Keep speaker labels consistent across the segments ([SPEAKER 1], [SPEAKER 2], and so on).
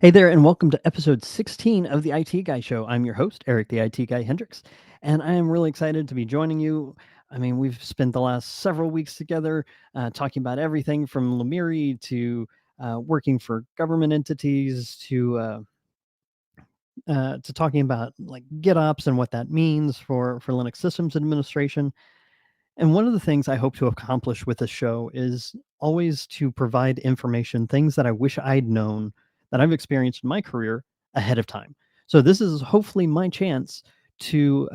[SPEAKER 1] Hey there, and welcome to episode 16 of the IT Guy Show. I'm your host, Eric the IT Guy Hendricks, and I am really excited to be joining you. I mean, we've spent the last several weeks together talking about everything from Lemiri to working for government entities to talking about like GitOps and what that means for Linux systems administration. And one of the things I hope to accomplish with this show is always to provide information, things that I wish I'd known that I've experienced in my career ahead of time. So this is hopefully my chance to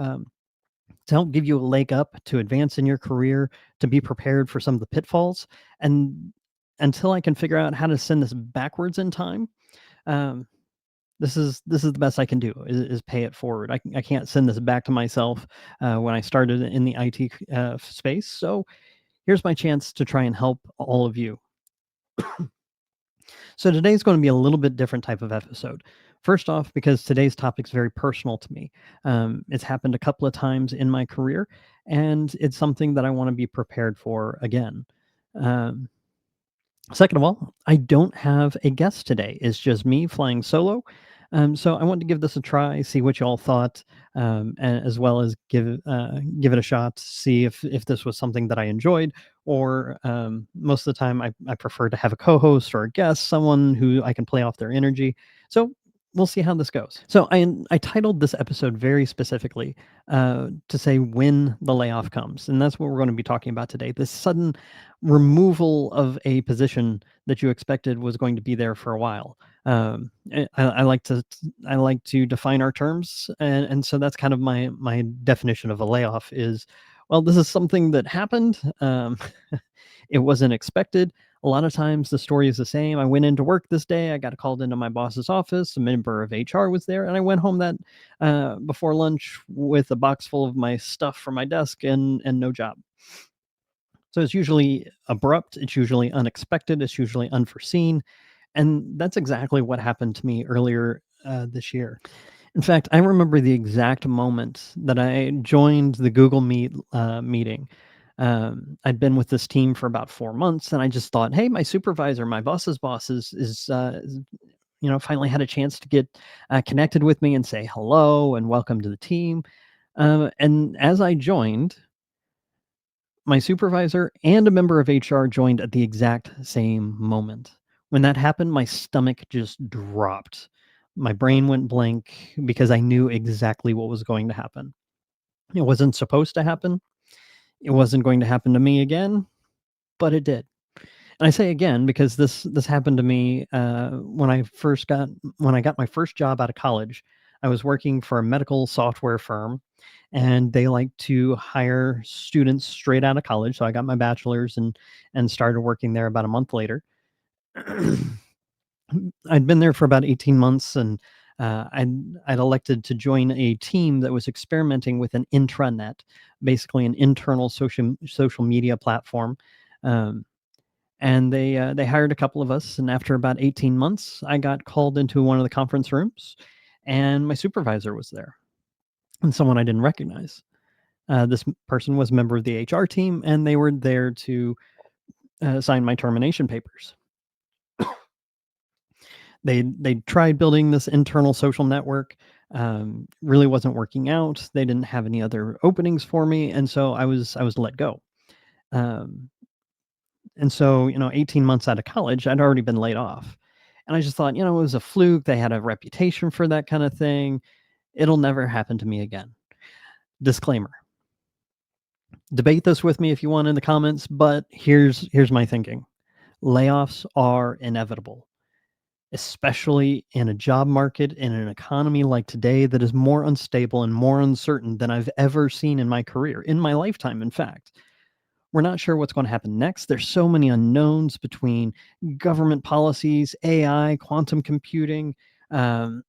[SPEAKER 1] help give you a leg up to advance in your career, to be prepared for some of the pitfalls, and until I can figure out how to send this backwards in time. Um, this is the best I can do is pay it forward. I can't send this back to myself when I started in the IT space. So here's my chance to try and help all of you. So today's going to be a little bit different type of episode. First off, because today's topic is very personal to me. It's happened a couple of times in my career, and it's something that I want to be prepared for again. Um, Second of all, I don't have a guest today. It's just me flying solo. So I wanted to give this a try, see what y'all thought, as well as give it a shot, see if this was something that I enjoyed, or most of the time I prefer to have a co-host or a guest, someone who I can play off their energy. So we'll see how this goes. So I titled this episode very specifically to say when the layoff comes, and that's what we're going to be talking about today. This sudden removal of a position that you expected was going to be there for a while. I like to define our terms, and so that's kind of my definition of a layoff is, well, this is something that happened. It wasn't expected. A lot of times the story is the same. I went into work this day. I got called into my boss's office. A member of HR was there, and I went home that before lunch with a box full of my stuff from my desk and no job. So it's usually abrupt, it's usually unexpected, it's usually unforeseen. And that's exactly what happened to me earlier this year. In fact, I remember the exact moment that I joined the Google Meet meeting. I'd been with this team for about 4 months, and I just thought, hey, my supervisor, my boss's boss finally had a chance to get connected with me and say hello and welcome to the team. And as I joined, my supervisor and a member of HR joined at the exact same moment. When that happened, my stomach just dropped. My brain went blank because I knew exactly what was going to happen. It wasn't supposed to happen. It wasn't going to happen to me again, but it did. And I say again because this happened to me when I got my first job out of college. I was working for a medical software firm, and they like to hire students straight out of college. So I got my bachelor's and started working there about a month later. I'd been there for about 18 months, and I'd elected to join a team that was experimenting with an intranet, basically an internal social media platform. Um, and they hired a couple of us, and after about 18 months, I got called into one of the conference rooms, and my supervisor was there, and someone I didn't recognize. This person was a member of the HR team, and they were there to sign my termination papers. They tried building this internal social network, really wasn't working out. They didn't have any other openings for me, and so I was let go. Um, and so 18 months out of college, I'd already been laid off, and I just thought, it was a fluke. They had a reputation for that kind of thing. It'll never happen to me again. Disclaimer: debate this with me if you want in the comments, but here's my thinking. Layoffs are inevitable, especially in a job market in an economy like today that is more unstable and more uncertain than I've ever seen in my career, in my lifetime, in fact. We're not sure what's going to happen next. There's so many unknowns between government policies, AI, quantum computing, the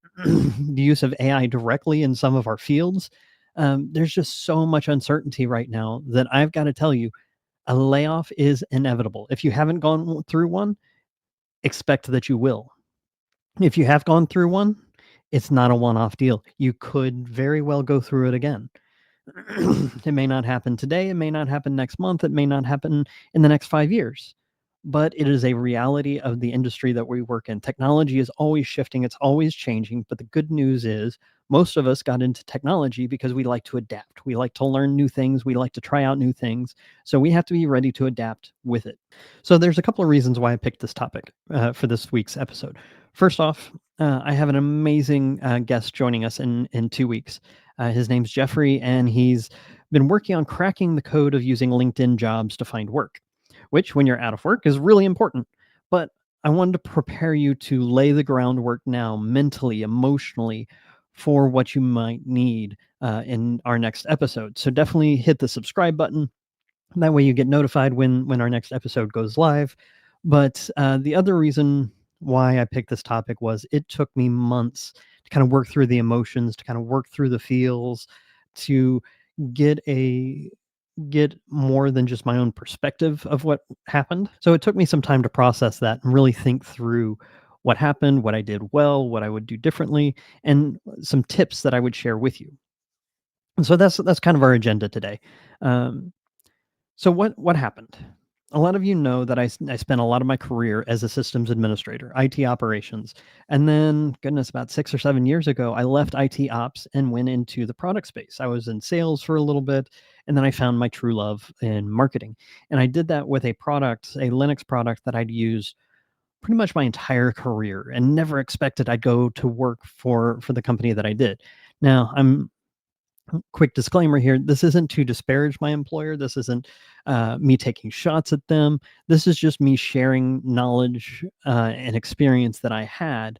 [SPEAKER 1] use of AI directly in some of our fields. There's just so much uncertainty right now that I've got to tell you, a layoff is inevitable. If you haven't gone through one, expect that you will. If you have gone through one, it's not a one-off deal. You could very well go through it again. It may not happen today, it may not happen next month, it may not happen in the next 5 years, but it is a reality of the industry that we work in. Technology is always shifting, it's always changing. But the good news is, most of us got into technology because we like to adapt. We like to learn new things, we like to try out new things. So we have to be ready to adapt with it. So there's a couple of reasons why I picked this topic for this week's episode. First off, I have an amazing guest joining us in 2 weeks. His name's Jeffrey, and he's been working on cracking the code of using LinkedIn Jobs to find work, which, when you're out of work, is really important. But I wanted to prepare you to lay the groundwork now, mentally, emotionally, for what you might need in our next episode. So definitely hit the subscribe button. That way you get notified when our next episode goes live. But the other reason why I picked this topic was it took me months to kind of work through the emotions, to kind of work through the feels, to get a get more than just my own perspective of what happened. So it took me some time to process that and really think through what happened, what I did well, what I would do differently, and some tips that I would share with you. And so that's kind of our agenda today. Um, so what happened? A lot of you know that I spent a lot of my career as a systems administrator, IT operations. And then, goodness, about 6 or 7 years ago, I left IT ops and went into the product space. I was in sales for a little bit, and then I found my true love in marketing. And I did that with a Linux product that I'd used pretty much my entire career and never expected I'd go to work for the company that I did. Now, I'm quick disclaimer here, this isn't to disparage my employer, this isn't me taking shots at them, this is just me sharing knowledge and experience that I had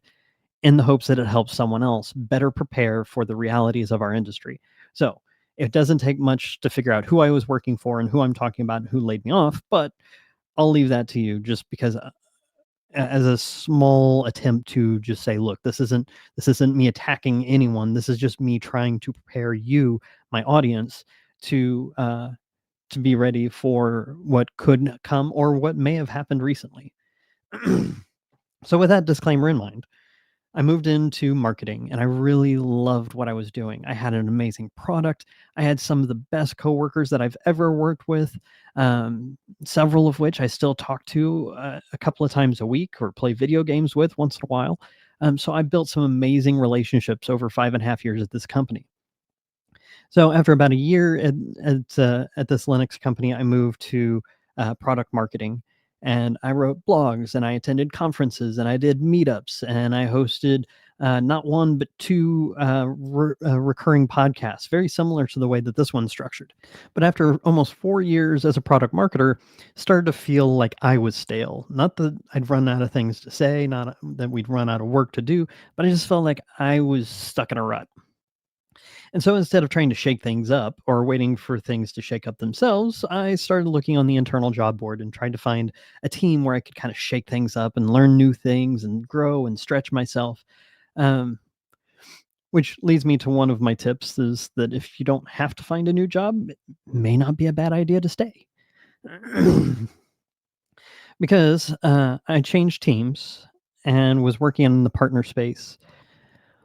[SPEAKER 1] in the hopes that it helps someone else better prepare for the realities of our industry. So it doesn't take much to figure out who I was working for and who I'm talking about and who laid me off, but I'll leave that to you, just because as a small attempt to just say, look, this isn't me attacking anyone, this is just me trying to prepare you, my audience, to to be ready for what could come or what may have happened recently. So with that disclaimer in mind, I moved into marketing and I really loved what I was doing. I had an amazing product. I had some of the best coworkers that I've ever worked with, um, several of which I still talk to a couple of times a week or play video games with once in a while. So I built some amazing relationships over 5.5 years at this company. So after about a year at this Linux company, I moved to product marketing, and I wrote blogs, and I attended conferences, and I did meetups, and I hosted not one but two recurring podcasts, very similar to the way that this one's structured. But after almost 4 years as a product marketer, started to feel like I was stale. Not that I'd run out of things to say, not that we'd run out of work to do, but I just felt like I was stuck in a rut. And so instead of trying to shake things up or waiting for things to shake up themselves, I started looking on the internal job board and tried to find a team where I could kind of shake things up and learn new things and grow and stretch myself. Um, which leads me to one of my tips, is that if you don't have to find a new job, it may not be a bad idea to stay. Because I changed teams and was working in the partner space.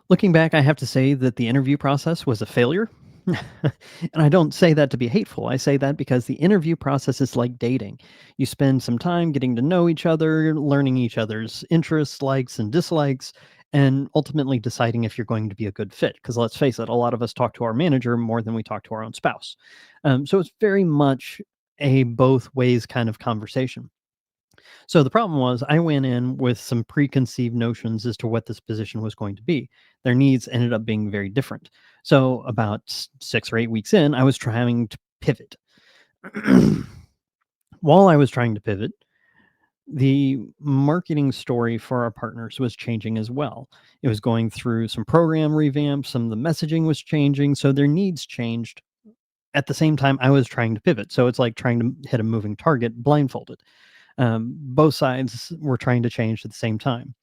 [SPEAKER 1] Looking back, I have to say that the interview process was a failure. And I don't say that to be hateful. I say that because the interview process is like dating. You spend some time getting to know each other, learning each other's interests, likes, and dislikes, and ultimately deciding if you're going to be a good fit. Because let's face it, a lot of us talk to our manager more than we talk to our own spouse. So it's very much a both ways kind of conversation. So the problem was, I went in with some preconceived notions as to what this position was going to be. Their needs ended up being very different. So about 6 or 8 weeks in, I was trying to pivot. While I was trying to pivot, the marketing story for our partners was changing as well. It was going through some program revamps, some of the messaging was changing, so their needs changed. At the same time, I was trying to pivot. So it's like trying to hit a moving target blindfolded. Both sides were trying to change at the same time.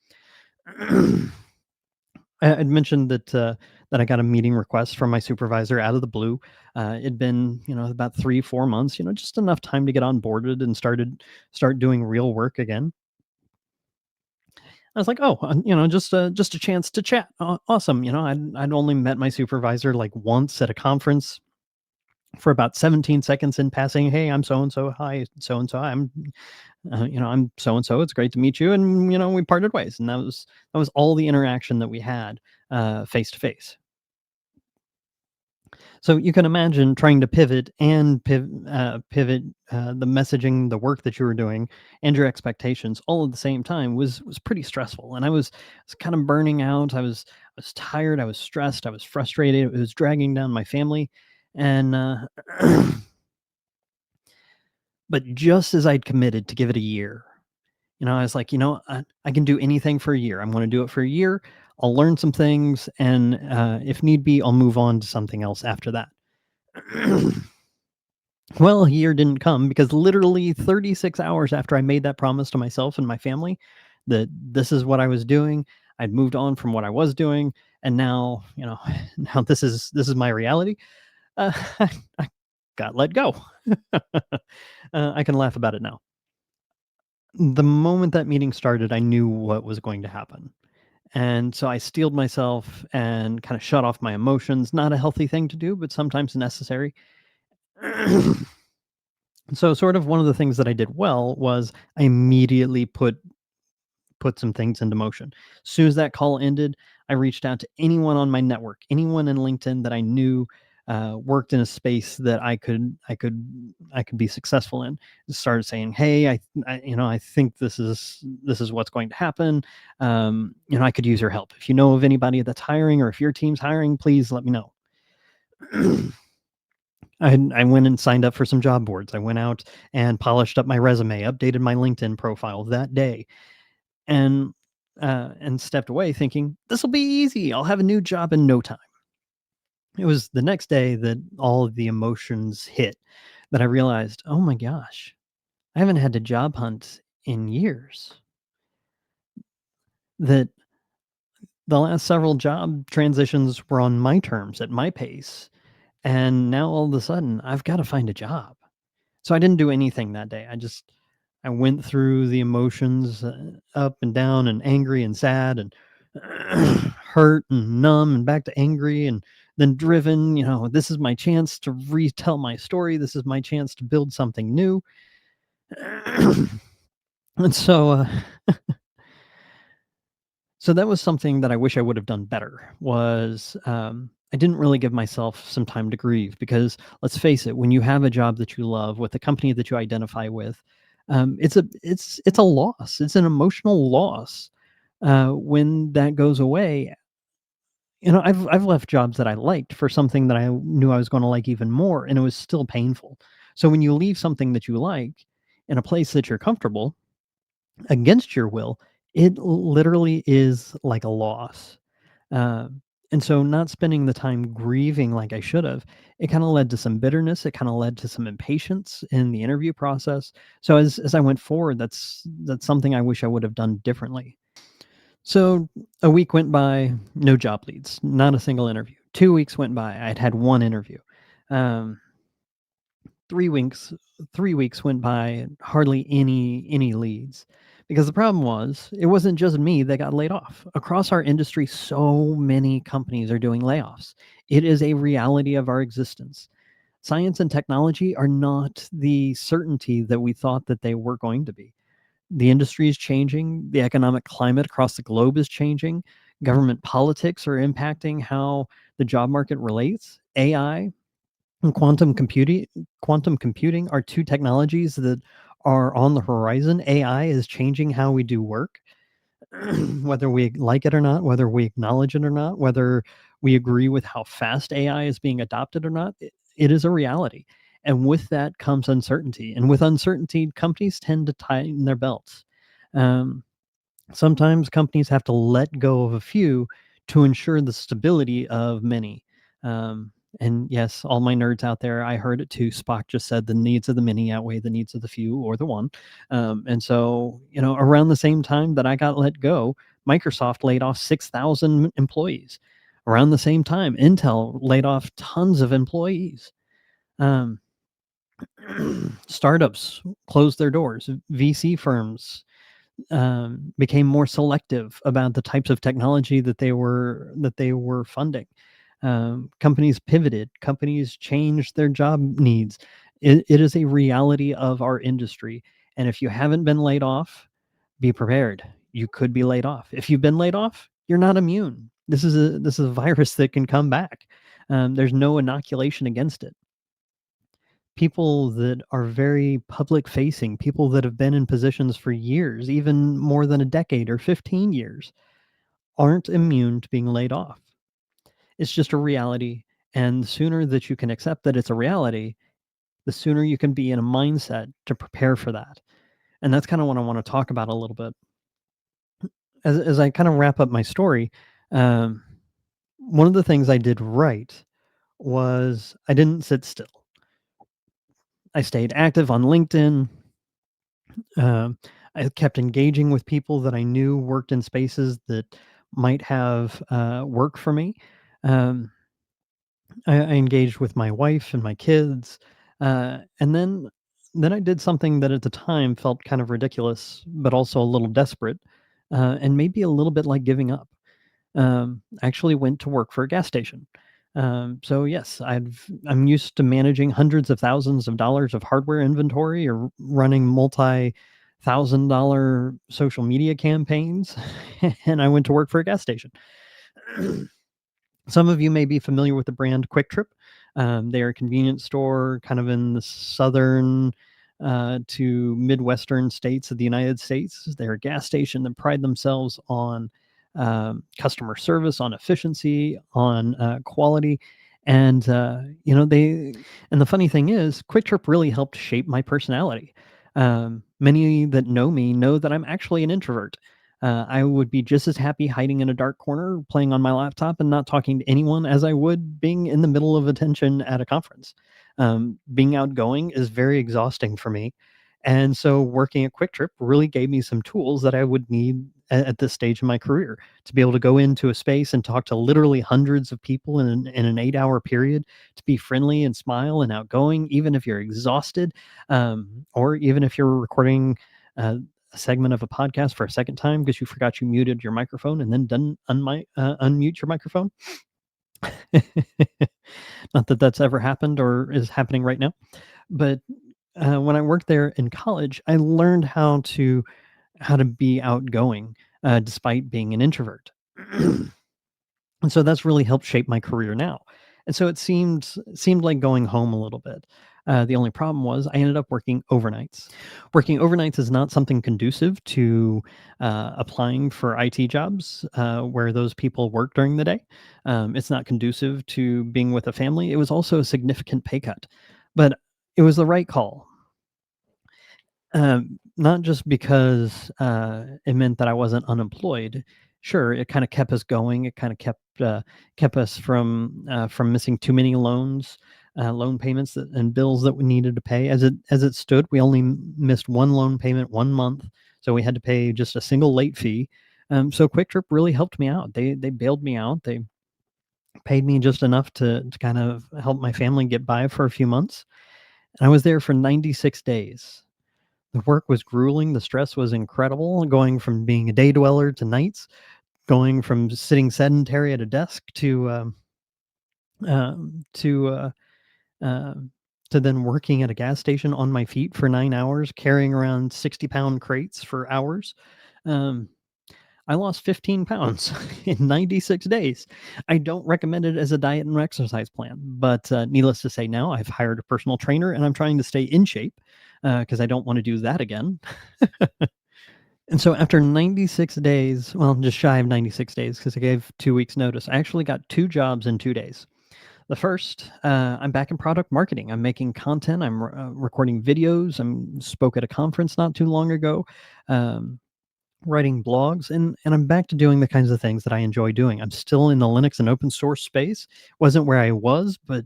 [SPEAKER 1] I'd mentioned that I got a meeting request from my supervisor out of the blue. It'd been, about 3, 4 months, just enough time to get onboarded and start doing real work again. I was like, oh, just a chance to chat. Awesome. I'd only met my supervisor like once at a conference. for about 17 seconds in passing. Hey, I'm so and so. Hi, so and so. I'm so and so. It's great to meet you. And we parted ways, and that was all the interaction that we had face to face. So you can imagine trying to pivot the messaging, the work that you were doing, and your expectations all at the same time was pretty stressful. And I was kind of burning out. I was tired. I was stressed. I was frustrated. It was dragging down my family, and but just as I'd committed to give it a year, I was like, I can do anything for a year. I'm going to do it for a year. I'll learn some things, and if need be, I'll move on to something else after that. Well, a year didn't come because literally 36 hours after I made that promise to myself and my family that this is what I was doing, I'd moved on from what I was doing, and now, now this is my reality. Uh, I got let go. I can laugh about it now. The moment that meeting started, I knew what was going to happen. And so I steeled myself and kind of shut off my emotions. Not a healthy thing to do, but sometimes necessary. So sort of one of the things that I did well was I immediately put some things into motion. As soon as that call ended, I reached out to anyone on my network, anyone in LinkedIn that I knew worked in a space that I could be successful in. Started saying, "Hey, I think this is what's going to happen. I could use your help. If you know of anybody that's hiring, or if your team's hiring, please let me know." I went and signed up for some job boards. I went out and polished up my resume, updated my LinkedIn profile that day, and stepped away thinking, "This will be easy. I'll have a new job in no time." It was the next day that all of the emotions hit, that I realized, "Oh my gosh, I haven't had to job hunt in years." That the last several job transitions were on my terms, at my pace, and now all of a sudden, I've gotta find a job. So I didn't do anything that day. I went through the emotions, up and down and angry and sad and hurt and numb and back to angry and then driven. This is my chance to retell my story. This is my chance to build something new. And so that was something that I wish I would have done better. Was I didn't really give myself some time to grieve, because let's face it, when you have a job that you love with a company that you identify with, it's a loss. It's an emotional loss when that goes away. I've left jobs that I liked for something that I knew I was going to like even more, and it was still painful. So when you leave something that you like in a place that you're comfortable against your will, it literally is like a loss. And so not spending the time grieving like I should have, it kind of led to some bitterness. It kind of led to some impatience in the interview process. So as I went forward, that's something I wish I would have done differently. So a week went by, no job leads, not a single interview. 2 weeks went by, I'd had one interview. Um, 3 weeks 3 weeks went by, hardly any leads. Because the problem was, it wasn't just me that got laid off. Across our industry, so many companies are doing layoffs. It is a reality of our existence. Science and technology are not the certainty that we thought that they were going to be. The industry is changing, the economic climate across the globe is changing, government politics are impacting how the job market relates. AI and quantum computing are two technologies that are on the horizon. AI is changing how we do work, whether we like it or not, whether we acknowledge it or not, whether we agree with how fast AI is being adopted or not. It is a reality. And with that comes uncertainty. And with uncertainty, companies tend to tighten their belts. Um, Sometimes companies have to let go of a few to ensure the stability of many. Um, and yes, all my nerds out there, I heard it too. Spock just said the needs of the many outweigh the needs of the few or the one. And so, around the same time that I got let go, Microsoft laid off 6,000 employees. Around the same time, Intel laid off tons of employees. Um, Startups closed their doors. VC firms became more selective about the types of technology that they were funding. Companies pivoted, companies changed their job needs. It is a reality of our industry. And if you haven't been laid off, be prepared. You could be laid off. If you've been laid off, you're not immune. This is a virus that can come back. There's no inoculation against it. People that are very public facing, people that have been in positions for years, even more than a decade or 15 years, aren't immune to being laid off. It's just a reality. And the sooner that you can accept that it's a reality, the sooner you can be in a mindset to prepare for that. And that's kind of what I want to talk about a little bit. As I kind of wrap up my story, um, one of the things I did right was I didn't sit still. I stayed active on LinkedIn. Um, I kept engaging with people that I knew worked in spaces that might have work for me. Um, I engaged with my wife and my kids, and then I did something that at the time felt kind of ridiculous, but also a little desperate, and maybe a little bit like giving up. I actually went to work for a gas station. So yes, I'm used to managing hundreds of thousands of dollars of hardware inventory or running multi-thousand-dollar social media campaigns, and I went to work for a gas station. Some of you may be familiar with the brand Quick Trip. They are a convenience store kind of in the southern to midwestern states of the United States. They're a gas station that pride themselves on customer service, on efficiency, on quality. And they. And the funny thing is, Quick Trip really helped shape my personality. Many that know me know that I'm actually an introvert. I would be just as happy hiding in a dark corner, playing on my laptop and not talking to anyone as I would being in the middle of attention at a conference. Being outgoing is very exhausting for me. And so working at Quick Trip really gave me some tools that I would need at this stage in my career to be able to go into a space and talk to literally hundreds of people in an 8 hour period, to be friendly and smile and outgoing, even if you're exhausted, or even if you're recording a segment of a podcast for a second time because you forgot you muted your microphone and then didn't unmute your microphone. Not that that's ever happened or is happening right now, but when I worked there in college, I learned how to be outgoing despite being an introvert. And so that's really helped shape my career now. And so it seemed like going home a little bit. The only problem was I ended up working overnights. Working overnights is not something conducive to applying for IT jobs where those people work during the day. It's not conducive to being with a family. It was also a significant pay cut, but it was the right call. Not just because it meant that I wasn't unemployed. Sure, it kind of kept us going. It kind of kept us from missing too many loan payments and bills that we needed to pay. As it stood, we only missed one loan payment 1 month, so we had to pay just a single late fee. So Quick Trip really helped me out. They bailed me out. They paid me just enough to kind of help my family get by for a few months. And I was there for 96 days. The work was grueling, the stress was incredible, going from being a day dweller to nights, going from sitting sedentary at a desk um, to, uh, um, to then working at a gas station on my feet for 9 hours, carrying around 60-pound crates for hours. Um, I lost 15 pounds in 96 days. I don't recommend it as a diet and exercise plan, but needless to say, now I've hired a personal trainer and I'm trying to stay in shape because I don't want to do that again. And so after 96 days, well, just shy of 96 days, because I gave 2 weeks notice, I actually got 2 jobs in 2 days. The first, I'm back in product marketing. I'm making content. I'm recording videos. I spoke at a conference not too long ago, um, writing blogs, and I'm back to doing the kinds of things that I enjoy doing. I'm still in the Linux and open source space. Wasn't where I was, but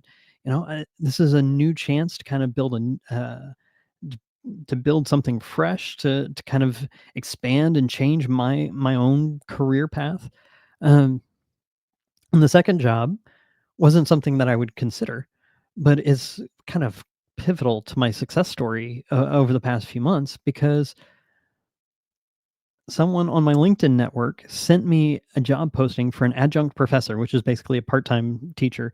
[SPEAKER 1] this is a new chance to kind of d- to build something fresh, to kind of expand and change my own career path. Um, and the second job wasn't something that I would consider, but is kind of pivotal to my success story over the past few months because Someone on my LinkedIn network sent me a job posting for an adjunct professor, which is basically a part-time teacher,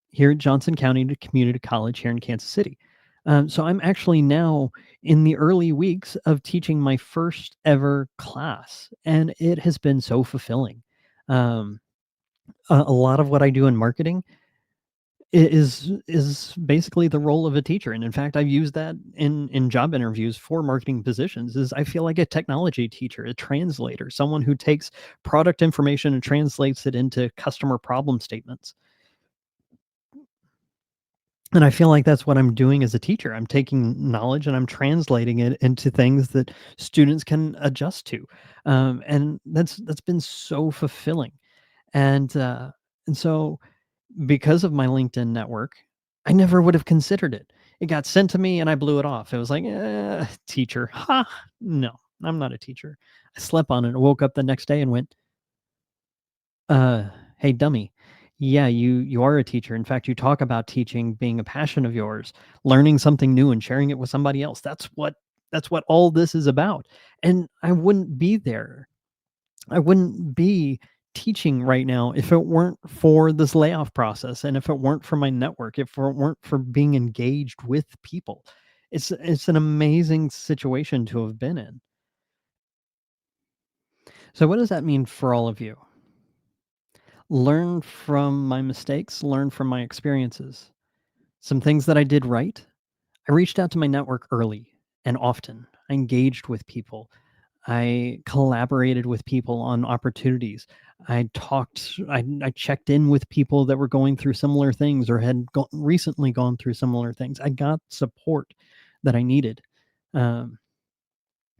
[SPEAKER 1] here at Johnson County Community College here in Kansas City. So I'm actually now in the early weeks of teaching my first ever class, and it has been so fulfilling. Um, a lot of what I do in marketing is basically the role of a teacher, and in fact, I've used that in job interviews for marketing positions. Is I feel like a technology teacher, a translator, someone who takes product information and translates it into customer problem statements. And I feel like that's what I'm doing as a teacher. I'm taking knowledge and I'm translating it into things that students can adjust to, and that's been so fulfilling. And so because of my LinkedIn network, I never would have considered it. It got sent to me and I blew it off. It was like, teacher. Ha! No, I'm not a teacher. I slept on it. I woke up the next day and went, hey, dummy. Yeah, you are a teacher. In fact, you talk about teaching being a passion of yours, learning something new and sharing it with somebody else. That's what all this is about. And I wouldn't be there. I wouldn't be teaching right now if it weren't for this layoff process and if it weren't for my network, if it weren't for being engaged with people. It's an amazing situation to have been in. So what does that mean for all of you? Learn from my mistakes, learn from my experiences. Some things that I did right. I reached out to my network early and often. I engaged with people. I collaborated with people on opportunities. I checked in with people that were going through similar things or had recently gone through similar things. I got support that I needed. Um,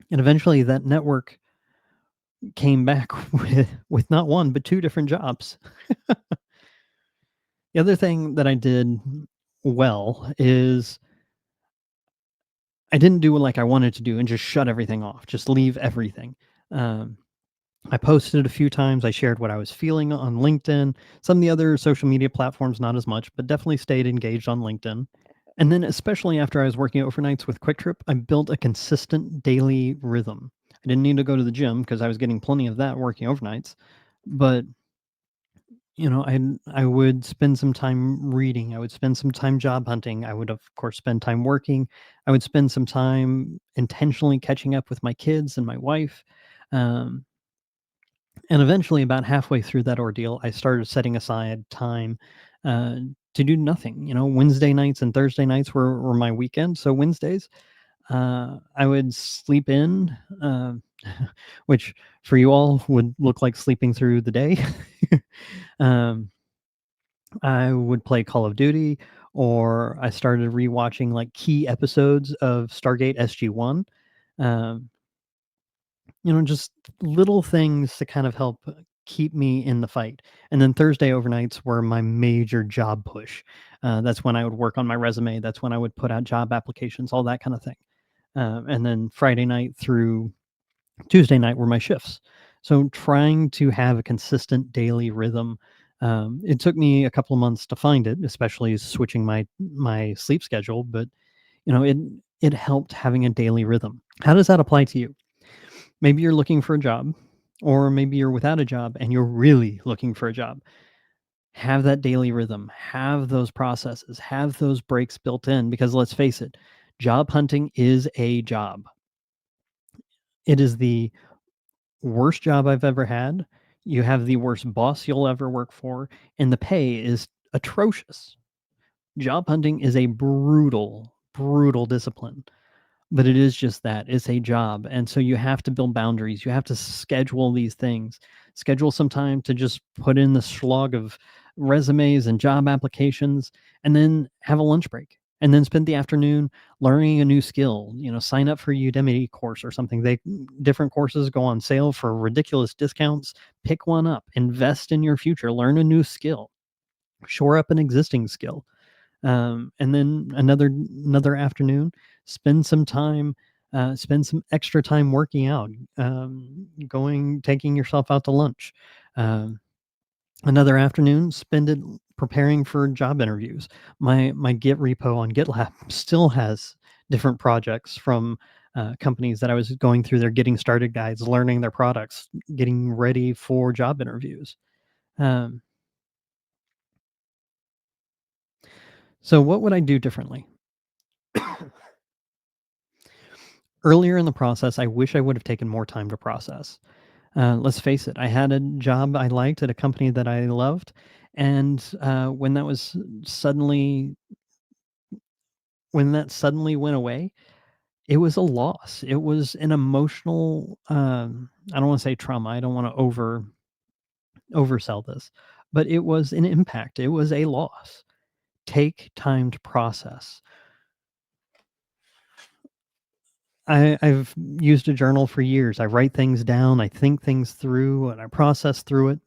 [SPEAKER 1] and eventually that network came back with not one, but two different jobs. The other thing that I did well is I didn't do like I wanted to do and just shut everything off, just leave everything. Um, I posted a few times. I shared what I was feeling on LinkedIn. Some of the other social media platforms, not as much, but definitely stayed engaged on LinkedIn. And then, especially after I was working overnights with Quick Trip, I built a consistent daily rhythm. I didn't need to go to the gym because I was getting plenty of that working overnights. But I would spend some time reading. I would spend some time job hunting. I would, of course, spend time working. I would spend some time intentionally catching up with my kids and my wife. Um, And eventually, about halfway through that ordeal, I started setting aside time uh, to do nothing. Wednesday nights and Thursday nights were my weekend. So Wednesdays, I would sleep in, which for you all would look like sleeping through the day. um, I would play Call of Duty, or I started rewatching like key episodes of Stargate SG-1. Um, just little things to kind of help keep me in the fight. And then Thursday overnights were my major job push. That's when I would work on my resume. That's when I would put out job applications, all that kind of thing. And then Friday night through Tuesday night were my shifts. So trying to have a consistent daily rhythm. It took me a couple of months to find it, especially switching my sleep schedule. But it helped having a daily rhythm. How does that apply to you? Maybe you're looking for a job, or maybe you're without a job and you're really looking for a job. Have that daily rhythm, have those processes, have those breaks built in because let's face it, job hunting is a job. It is the worst job I've ever had. You have the worst boss you'll ever work for, and the pay is atrocious. Job hunting is a brutal, brutal discipline. But it is just that, it's a job, and so you have to build boundaries, you have to schedule these things. Schedule some time to just put in the slog of resumes and job applications, and then have a lunch break, and then spend the afternoon learning a new skill. Sign up for a Udemy course or something. Different courses go on sale for ridiculous discounts. Pick one up, invest in your future, learn a new skill, shore up an existing skill. And then another afternoon, spend some extra time working out, taking yourself out to lunch. Um, Another afternoon, spend it preparing for job interviews. My Git repo on GitLab still has different projects from companies that I was going through their getting started guides, learning their products, getting ready for job interviews. Um, so, what would I do differently? Earlier in the process, I wish I would have taken more time to process. Let's face it, I had a job I liked at a company that I loved, and when suddenly that suddenly went away, it was a loss. It was an emotional. I don't want to say trauma. I don't want to oversell this, but it was an impact. It was a loss. Take time to process. I've used a journal for years. I write things down. I think things through, and I process through it.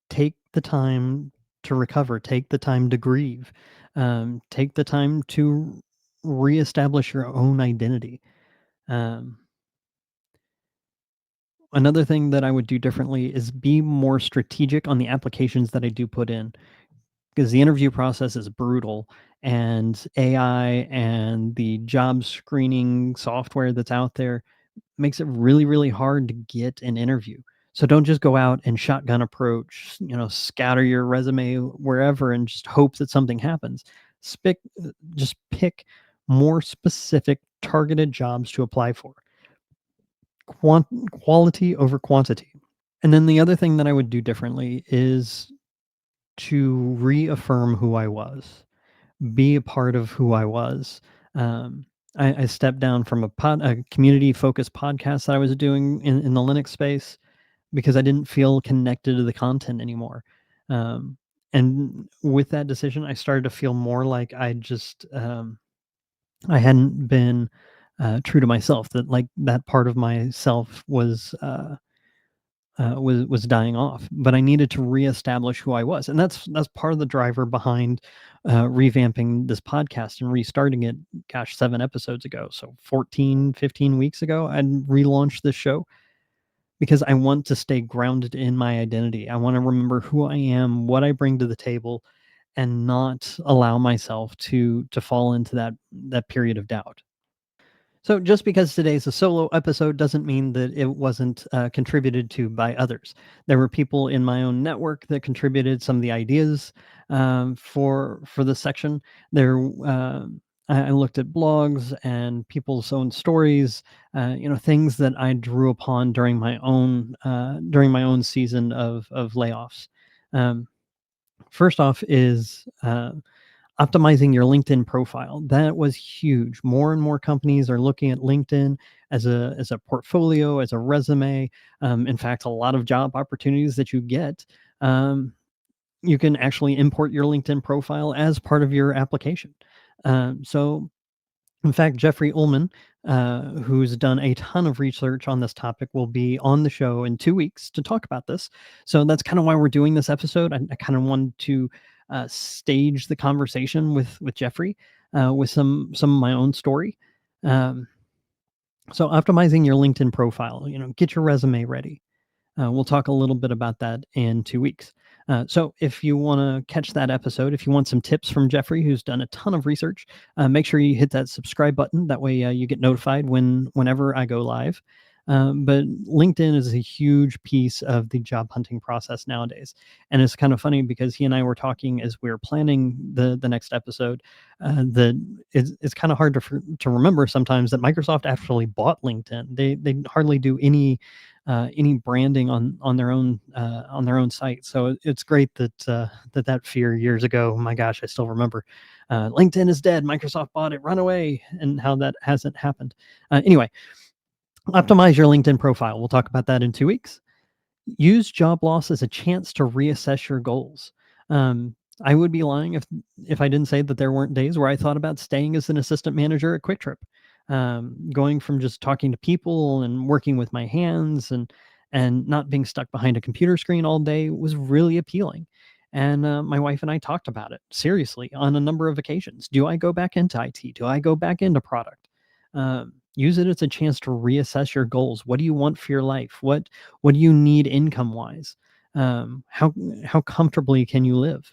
[SPEAKER 1] Take the time to recover, take the time to grieve, take the time to reestablish your own identity. Um, Another thing that I would do differently is be more strategic on the applications that I do put in, because the interview process is brutal, and AI and the job screening software that's out there makes it really, really hard to get an interview. So don't just go out and shotgun approach, scatter your resume wherever and just hope that something happens. Spick, just pick more specific targeted jobs to apply for. Quality over quantity. And then the other thing that I would do differently is to reaffirm who I was, be a part of who I was. Um, I stepped down from a community focused podcast that I was doing in the Linux space because I didn't feel connected to the content anymore. Um, and with that decision, I started to feel more like I hadn't been true to myself. That like that part of myself was dying off, but I needed to reestablish who I was, and that's part of the driver behind revamping this podcast and restarting it. Gosh, 7 episodes ago, so 14, 15 weeks ago, I relaunched this show because I want to stay grounded in my identity. I want to remember who I am, what I bring to the table, and not allow myself to fall into that period of doubt. So just because today's a solo episode doesn't mean that it wasn't contributed to by others. There were people in my own network that contributed some of the ideas for this section. There, I looked at blogs and people's own stories, things that I drew upon during my own season of layoffs. Um, First off is optimizing your LinkedIn profile. That was huge. More and more companies are looking at LinkedIn as a portfolio, as a resume. In fact, a lot of job opportunities that you get, um, you can actually import your LinkedIn profile as part of your application. So in fact, Jeffrey Ullman, who's done a ton of research on this topic, will be on the show in 2 weeks to talk about this. So that's kind of why we're doing this episode. I kind of wanted to stage the conversation with Jeffrey with some of my own story. Um, so optimizing your LinkedIn profile, get your resume ready. We'll talk a little bit about that in 2 weeks. So, if you want to catch that episode, if you want some tips from Jeffrey, who's done a ton of research, make sure you hit that subscribe button. That way, you get notified whenever I go live. But LinkedIn is a huge piece of the job hunting process nowadays, and it's kind of funny because he and I were talking as we were planning the next episode. That it's kind of hard to remember sometimes that Microsoft actually bought LinkedIn. They hardly do any branding on their own site. So it's great that fear years ago. My gosh, I still remember. LinkedIn is dead. Microsoft bought it. Run away, and how that hasn't happened. Anyway, optimize your LinkedIn profile. We'll talk about that in 2 weeks. Use job loss as a chance to reassess your goals. Um, I would be lying if I didn't say that there weren't days where I thought about staying as an assistant manager at Quick Trip. Going from just talking to people and working with my hands and not being stuck behind a computer screen all day was really appealing. And my wife and I talked about it seriously on a number of occasions. Do I go back into IT? Do I go back into product? Use it as a chance to reassess your goals. What do you want for your life? What do you need income wise? How comfortably can you live?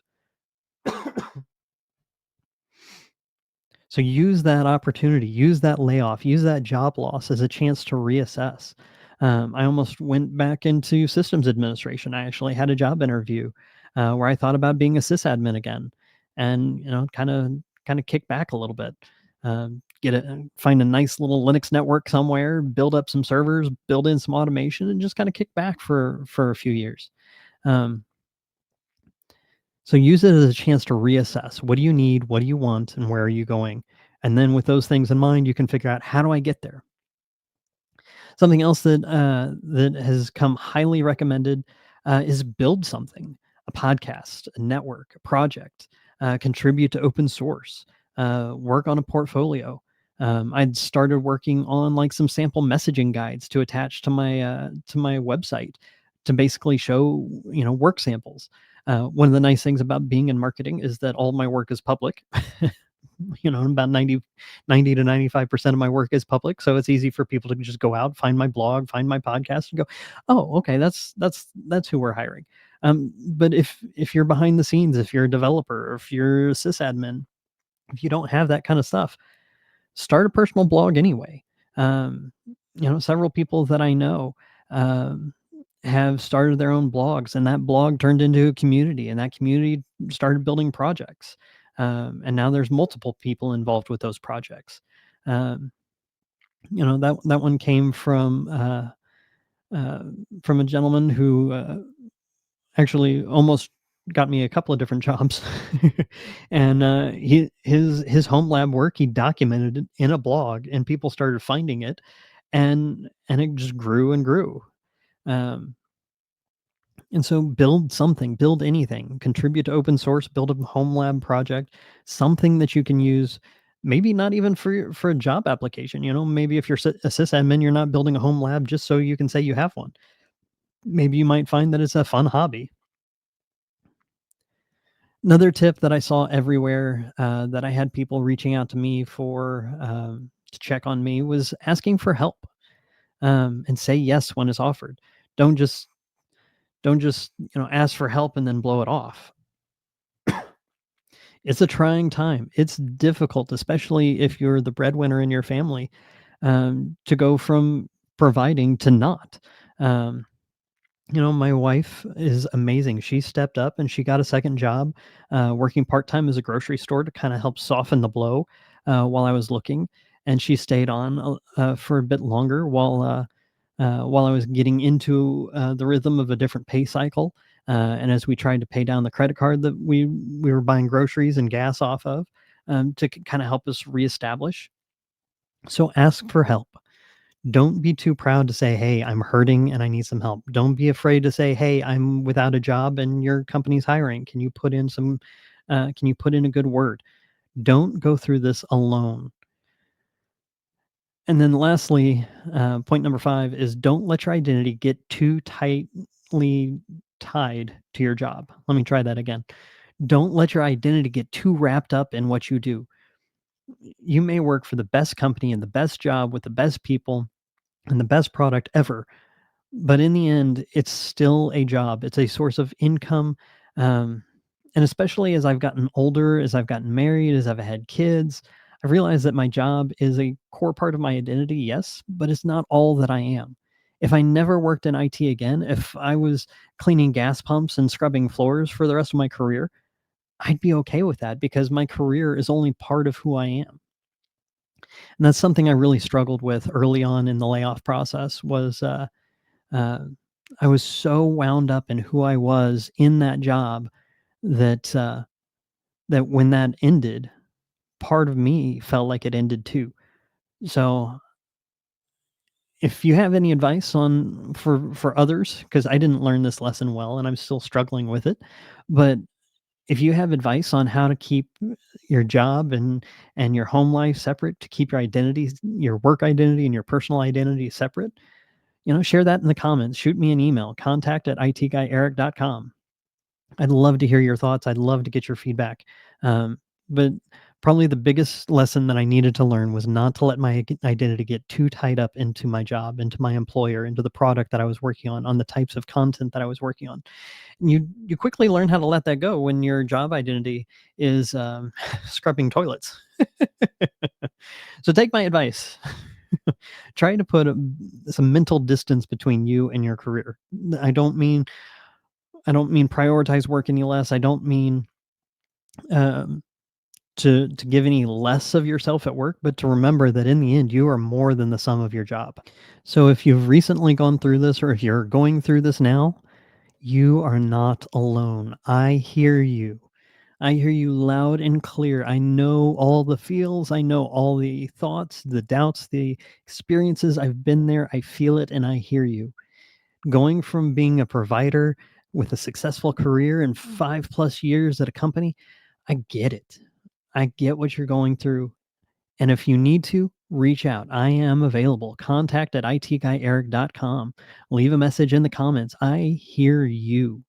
[SPEAKER 1] So use that opportunity, use that layoff, use that job loss as a chance to reassess. I almost went back into systems administration. I actually had a job interview where I thought about being a sysadmin again, and kind of kick back a little bit. Find a nice little Linux network somewhere, build up some servers, build in some automation, and just kind of kick back for a few years. Um, so use it as a chance to reassess. What do you need? What do you want? And where are you going? And then with those things in mind, you can figure out, how do I get there? Something else that has come highly recommended is build something, a podcast, a network, a project, contribute to open source, work on a portfolio. I'd started working on like some sample messaging guides to attach to my website to basically show work samples. One of the nice things about being in marketing is that all my work is public. About 90 to 95% of my work is public, so it's easy for people to just go out, find my blog, find my podcast, and go, "Oh, okay, that's who we're hiring." But if you're behind the scenes, if you're a developer, or if you're a sysadmin, if you don't have that kind of stuff, start a personal blog anyway. Um, Several people that I know um, have started their own blogs, and that blog turned into a community, and that community started building projects. And now there's multiple people involved with those projects. Um, that one came from a gentleman who actually almost got me a couple of different jobs. And his home lab work, he documented it in a blog, and people started finding it, and it just grew and grew. Um, and so build something, build anything, contribute to open source, build a home lab project, something that you can use. Maybe not even for a job application. Maybe if you're a sysadmin, you're not building a home lab just so you can say you have one. Maybe you might find that it's a fun hobby. Another tip that I saw everywhere, that I had people reaching out to me for, to check on me, was asking for help, and say yes when it's offered. Don't just ask for help and then blow it off. It's a trying time. It's difficult, especially if you're the breadwinner in your family, to go from providing to not. Um, my wife is amazing. She stepped up and she got a second job, working part time as a grocery store to kind of help soften the blow while I was looking. And she stayed on for a bit longer while I was getting into the rhythm of a different pay cycle. And as we tried to pay down the credit card that we were buying groceries and gas off of, to kind of help us reestablish. So ask for help. Don't be too proud to say, "Hey, I'm hurting and I need some help." Don't be afraid to say, "Hey, I'm without a job and your company's hiring. Can you put in a good word?" Don't go through this alone. And then lastly, point number 5 is, don't let your identity get too tightly tied to your job. Let me try that again. Don't let your identity get too wrapped up in what you do. You may work for the best company and the best job with the best people and the best product ever, but in the end, it's still a job. It's a source of income. Um, and especially as I've gotten older, as I've gotten married, as I've had kids, I realized that my job is a core part of my identity, yes, but it's not all that I am. If I never worked in IT again, if I was cleaning gas pumps and scrubbing floors for the rest of my career, I'd be okay with that because my career is only part of who I am. And that's something I really struggled with early on in the layoff process was uh, I was so wound up in who I was in that job that that when that ended, part of me felt like it ended too. So, if you have any advice on for others, because I didn't learn this lesson well, and I'm still struggling with it, but if you have advice on how to keep your job and your home life separate, to keep your identities, your work identity and your personal identity separate, share that in the comments. Shoot me an email, contact@itguyeric.com. I'd love to hear your thoughts. I'd love to get your feedback. But Probably the biggest lesson that I needed to learn was not to let my identity get too tied up into my job, into my employer, into the product that I was working on the types of content that I was working on. And you quickly learn how to let that go when your job identity is scrubbing toilets. So take my advice. Try to put some mental distance between you and your career. I don't mean prioritize work any less. I don't mean um, to give any less of yourself at work, but to remember that in the end, you are more than the sum of your job. So if you've recently gone through this, or if you're going through this now, you are not alone. I hear you. I hear you loud and clear. I know all the feels. I know all the thoughts, the doubts, the experiences. I've been there. I feel it and I hear you. Going from being a provider with a successful career and 5+ years at a company, I get it. I get what you're going through. And if you need to, reach out. I am available. Contact at itguyeric.com. Leave a message in the comments. I hear you.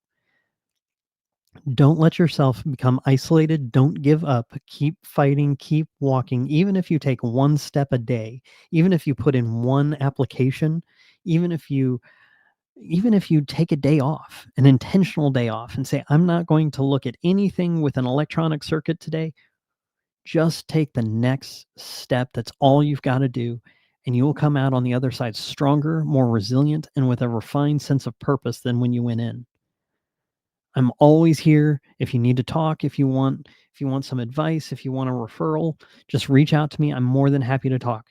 [SPEAKER 1] Don't let yourself become isolated. Don't give up. Keep fighting. Keep walking. Even if you take one step a day, even if you put in one application, even if you take a day off, an intentional day off, and say, I'm not going to look at anything with an electronic circuit today, just take the next step. That's all you've got to do. And you will come out on the other side stronger, more resilient, and with a refined sense of purpose than when you went in. I'm always here if you need to talk, if you want some advice, if you want a referral, just reach out to me. I'm more than happy to talk.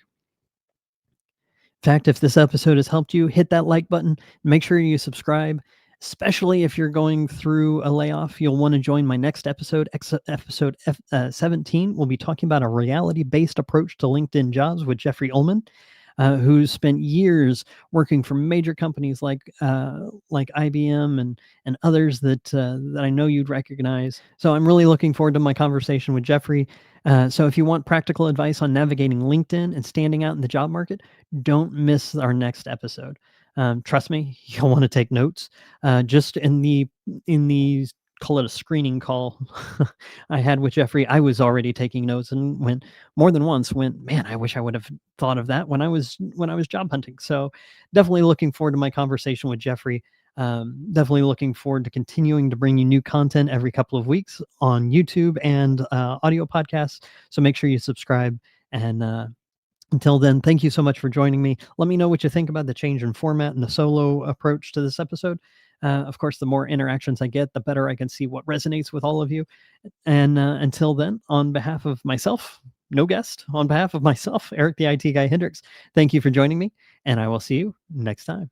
[SPEAKER 1] In fact, if this episode has helped you, hit that like button. Make sure you subscribe, especially if you're going through a layoff. You'll want to join my next episode, episode 17. We'll be talking about a reality-based approach to LinkedIn jobs with Jeffrey Ullman, who's spent years working for major companies like IBM and others that I know you'd recognize. So I'm really looking forward to my conversation with Jeffrey. So if you want practical advice on navigating LinkedIn and standing out in the job market, don't miss our next episode. Trust me, you'll want to take notes. Just in the call it a screening call I had with Jeffrey, I was already taking notes and went more than once. Went, man, I wish I would have thought of that when I was job hunting. So definitely looking forward to my conversation with Jeffrey. Definitely looking forward to continuing to bring you new content every couple of weeks on YouTube and audio podcasts. So make sure you subscribe. And until then, thank you so much for joining me. Let me know what you think about the change in format and the solo approach to this episode. Of course, the more interactions I get, the better I can see what resonates with all of you. And until then, on behalf of myself, no guest, on behalf of myself, Eric the IT Guy Hendricks, thank you for joining me, and I will see you next time.